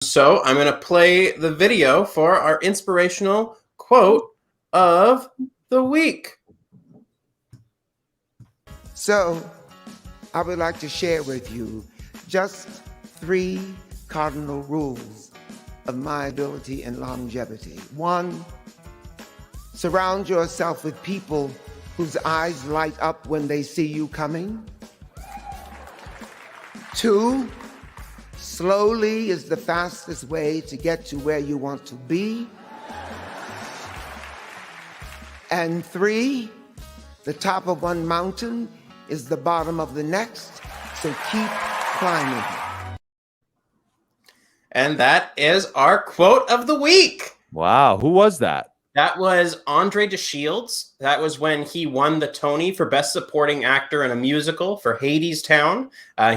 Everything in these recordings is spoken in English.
So I'm going to play the video for our inspirational quote of the week. So I would like to share with you just 3 cardinal rules of my ability and longevity. 1, surround yourself with people whose eyes light up when they see you coming. 2, slowly is the fastest way to get to where you want to be. And 3, the top of one mountain is the bottom of the next, so keep climbing. And that is our quote of the week. Wow, who was that? That was Andre DeShields. That was when he won the Tony for Best Supporting Actor in a Musical for Hadestown.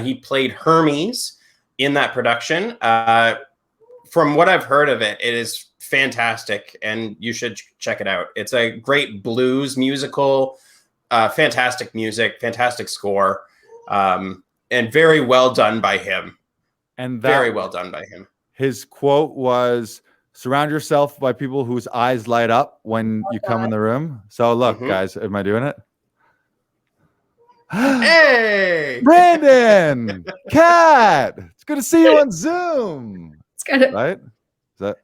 He played Hermes in that production. From what I've heard of it, it is fantastic, and you should check it out. It's a great blues musical, fantastic music, fantastic score, and very well done by him. And very well done by him. His quote was, surround yourself by people whose eyes light up when you come in the room. So look, guys, am I doing it? Hey, Brandon, Kat, it's good to see you on Zoom. It's good. Right?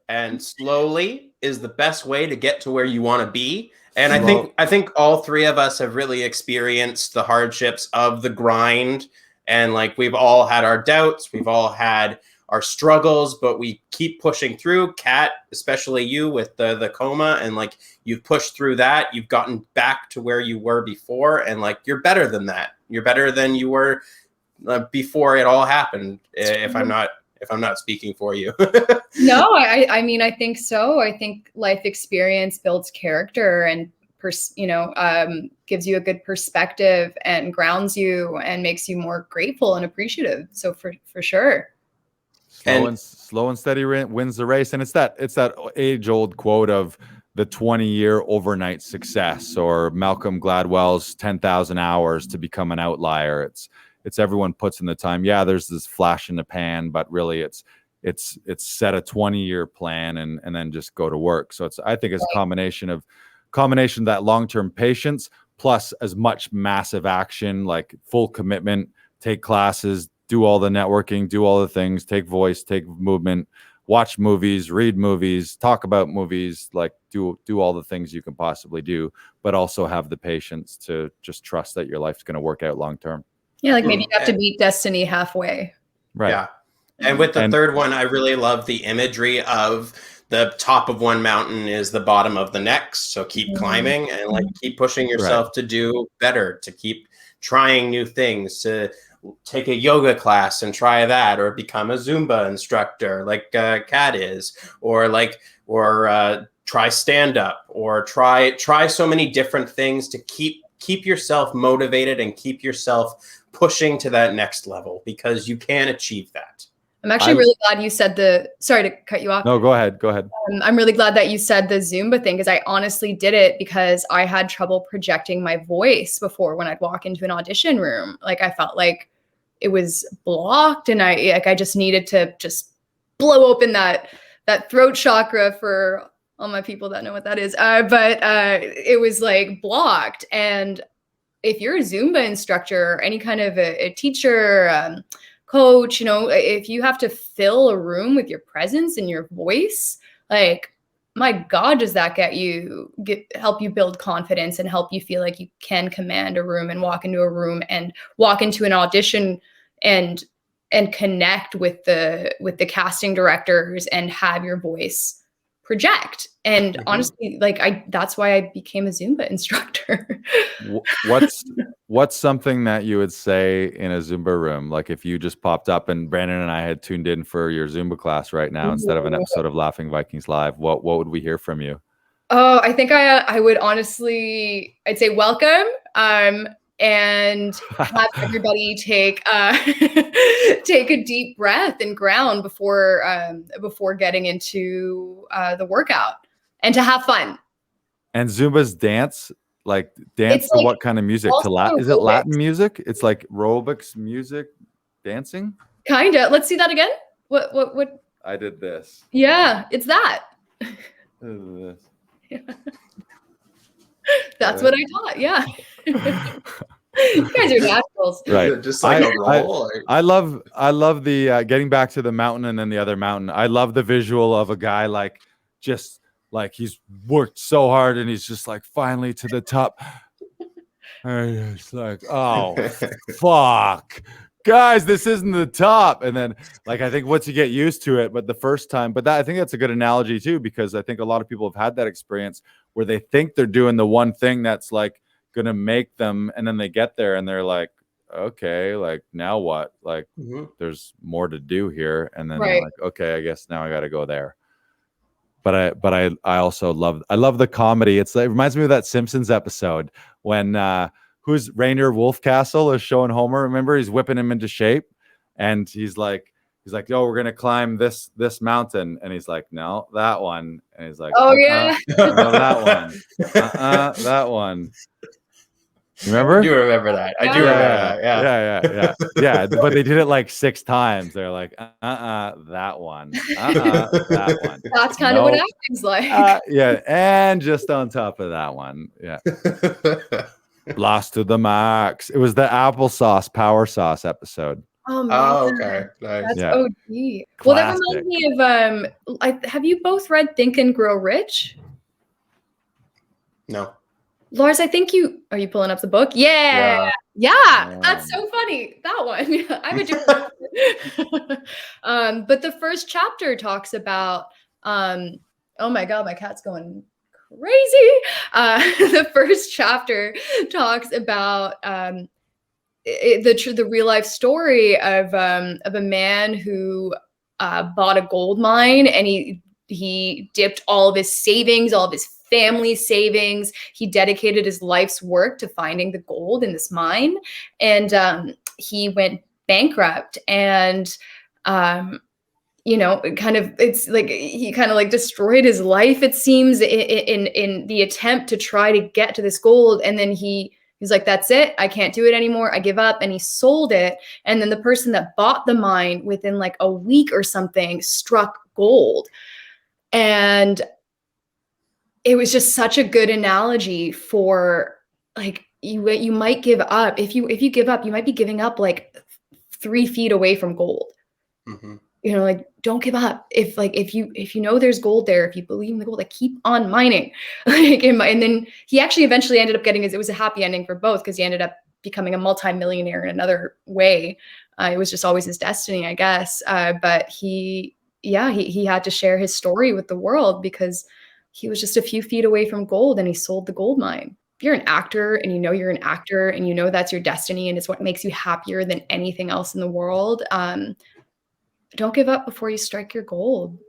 And slowly is the best way to get to where you want to be. And I think all 3 of us have really experienced the hardships of the grind. And like, we've all had our doubts, we've all had our struggles, but we keep pushing through. Kat, especially you with the coma, and like, you've pushed through that. You've gotten back to where you were before, and like, you're better than that. You're better than you were before it all happened. If I'm not speaking for you. No, I mean, I think so. I think life experience builds character and gives you a good perspective and grounds you and makes you more grateful and appreciative. So for sure. Slow and steady wins the race. And it's that age-old quote of the 20-year overnight success, or Malcolm Gladwell's 10,000 hours to become an outlier. It's everyone puts in the time. Yeah, there's this flash in the pan, but really it's set a 20-year plan and then just go to work. So I think it's a combination of that long-term patience plus as much massive action, like full commitment, take classes, do all the networking, do all the things, take voice, take movement, watch movies, read movies, talk about movies, like do all the things you can possibly do, but also have the patience to just trust that your life's going to work out long-term. Yeah, like maybe you have to meet destiny halfway. Right. Yeah. And with the third one, I really love the imagery of the top of one mountain is the bottom of the next. So keep climbing and like keep pushing yourself to do better, to keep trying new things, to take a yoga class and try that, or become a Zumba instructor like Kat is, or try stand up, or try so many different things to keep yourself motivated and keep yourself pushing to that next level, because you can achieve that. I'm actually really glad you said sorry to cut you off. No, go ahead. I'm really glad that you said the Zumba thing, because I honestly did it because I had trouble projecting my voice before when I'd walk into an audition room. Like, I felt like it was blocked, and I just needed to just blow open that throat chakra for all my people that know what that is. But it was like blocked. And if you're a Zumba instructor, any kind of a teacher, coach, if you have to fill a room with your presence and your voice, like, my God, does that help you build confidence and help you feel like you can command a room and walk into a room and walk into an audition and connect with the casting directors and have your voice project. And honestly, that's why I became a Zumba instructor. What's something that you would say in a Zumba room? Like, if you just popped up and Brandon and I had tuned in for your Zumba class right now instead of an episode of Laughing Vikings Live, what would we hear from you? Oh, I think I would honestly, I'd say welcome. And have everybody take a deep breath and ground before getting into the workout, and to have fun. And Zumba's dance to what kind of music? Is it Latin music? It's like aerobics music, dancing. Kinda. Let's see that again. What? I did this. Yeah, it's that. I did this. That's what I taught. Yeah. You guys are naturals. Right. Just like a roll. I love the getting back to the mountain and then the other mountain. I love the visual of a guy like just like he's worked so hard and he's just like finally to the top. And it's like, oh fuck. Guys, this isn't the top. And then like I think once you get used to it, but the first time, but that I think that's a good analogy too, because I think a lot of people have had that experience where they think they're doing the one thing that's like gonna make them, and then they get there and they're like, okay, like now what? Like there's more to do here. And then they're like, okay, I guess now I gotta go there. But I also love the comedy. It reminds me of that Simpsons episode when who's Rainier Wolfcastle is showing Homer. Remember, he's whipping him into shape, and he's like, "Yo, we're gonna climb this mountain," and he's like, "No, that one," and he's like, "Oh yeah, no, that one, that one." Remember? I do remember that. I do remember that. Yeah. But they did it like 6 times. They're like, that one, that one. That's kind of what acting's like. Yeah, and just on top of that one, yeah. Lost to the max. It was the applesauce power sauce episode. Oh, man. Okay, nice. That's OG. Well, that reminds me of have you both read Think and Grow Rich? No. Lars, I think are you pulling up the book? Yeah. That's so funny. That one. I'm a joke. But the first chapter talks about oh my God, my cat's going crazy. The first chapter talks about the real life story of a man who bought a gold mine, and he dipped all of his savings, all of his family savings. He dedicated his life's work to finding the gold in this mine, and he went bankrupt. And it's like he kind of like destroyed his life, it seems, in the attempt to try to get to this gold. And then he's like, that's it, I can't do it anymore, I give up. And he sold it. And then the person that bought the mine within like a week or something struck gold. And it was just such a good analogy for like, you might give up. If you give up, you might be giving up like 3 feet away from gold. Like, don't give up. If you know there's gold there, if you believe in the gold, like keep on mining. And then he actually eventually ended up it was a happy ending for both, because he ended up becoming a multimillionaire in another way. It was just always his destiny, I guess. But he had to share his story with the world because he was just a few feet away from gold, and he sold the gold mine. If you're an actor and you know you're an actor and you know that's your destiny and it's what makes you happier than anything else in the world, don't give up before you strike your gold.